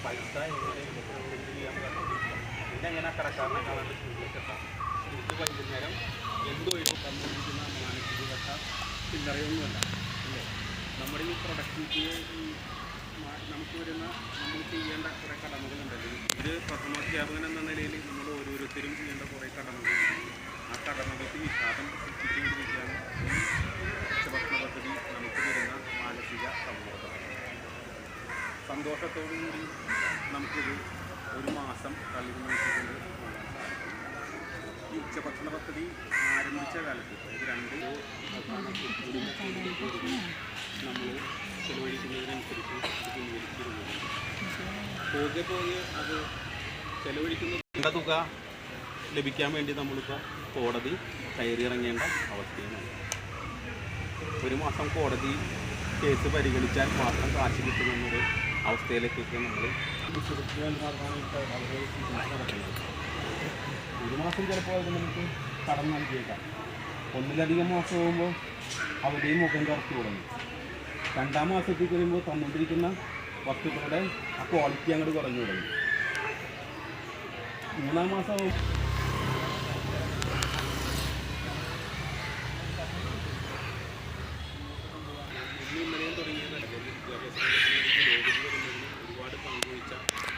പൈസ എങ്ങനെ ചെയ്യാൻ പറ്റും, പിന്നെ എങ്ങനെ കടക്കാരനെ കാണാൻ സ്കൂളിലേക്കെത്താം. ഇത് വൈകുന്നേരം എന്തൊഴിവ് തന്നിരിക്കുന്ന മാനസികത ചില്ലറയൊന്നുമല്ല അല്ലേ. നമ്മുടെ ഈ പ്രൊഡക്ടിവിറ്റിയെ നമുക്ക് വരുന്ന നമ്മൾ ചെയ്യേണ്ട കുറേ കടമകളുണ്ടല്ലോ. ഇത് പ്രഥമാധ്യാപകൻ എന്ന നിലയിൽ നമ്മൾ ഓരോരുത്തരും ചെയ്യേണ്ട കുറേ കടമകളുണ്ട്. ആ കടമകൾക്ക് വിഘാതം സൃഷ്ടിച്ചുകൊണ്ടിരിക്കുകയാണ് ഈ ഉച്ചഭക്ഷണ പദ്ധതി നമുക്ക് വരുന്ന മാനസിക സമ്മർദ്ദം. സന്തോഷത്തോടുകൂടി നമുക്കിത് ഒരു മാസം തള്ളി നോക്കിക്കൊണ്ട് പോകാൻ സാധിക്കും. ഈ ഉച്ചഭക്ഷണ പദ്ധതി ആരംഭിച്ച കാലത്ത് അതായത് 2 നമ്മൾ ചെലവഴിക്കുന്നതിനനുസരിച്ച് അത് പിൻവലിച്ചിരുന്നു. പോകെ അത് ചെലവഴിക്കുന്ന തുക ലഭിക്കാൻ വേണ്ടി നമ്മളിപ്പോൾ കോടതി കയറിയിറങ്ങേണ്ട അവസ്ഥയാണ്. ഒരു മാസം കോടതി കേസ് പരിഗണിച്ചാൽ മാത്രം കാശ് കിട്ടുമെന്നൊരു അവസ്ഥയിലേക്കൊക്കെ നമ്മൾ ഒരു മാസം ചിലപ്പോൾ അത് നമുക്ക് കടം നൽകിയേക്കാം. ഒന്നിലധികം മാസം ആകുമ്പോൾ അവരുടെയും മുഖം കറുത്തു തുടങ്ങി. 2ാം മാസത്തേക്ക് വരുമ്പോൾ തന്നുകൊണ്ടിരിക്കുന്ന വസ്തുക്കളുടെ ആ ക്വാളിറ്റി അങ്ങോട്ട് കുറഞ്ഞു തുടങ്ങി. 3ാം മാസം ഇന്നലെയും തുടങ്ങിയതല്ല വിദ്യാഭ്യാസ രംഗത്ത് ഒരുപാട് പങ്കുവച്ച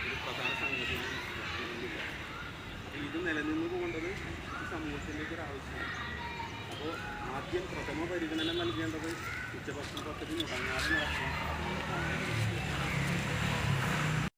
ഒരു പ്രധാന സംഗതിയാണ്. അപ്പോൾ ഇത് നിലനിന്ന് പോകേണ്ടത് ഈ സമൂഹത്തിലേക്ക് ഒരു ആവശ്യമാണ്. അപ്പോൾ ആദ്യം പ്രഥമ പരിഗണന നൽകേണ്ടത് ഉച്ചഭക്ഷണ പദ്ധതി മുടങ്ങാതെ നടക്കണം.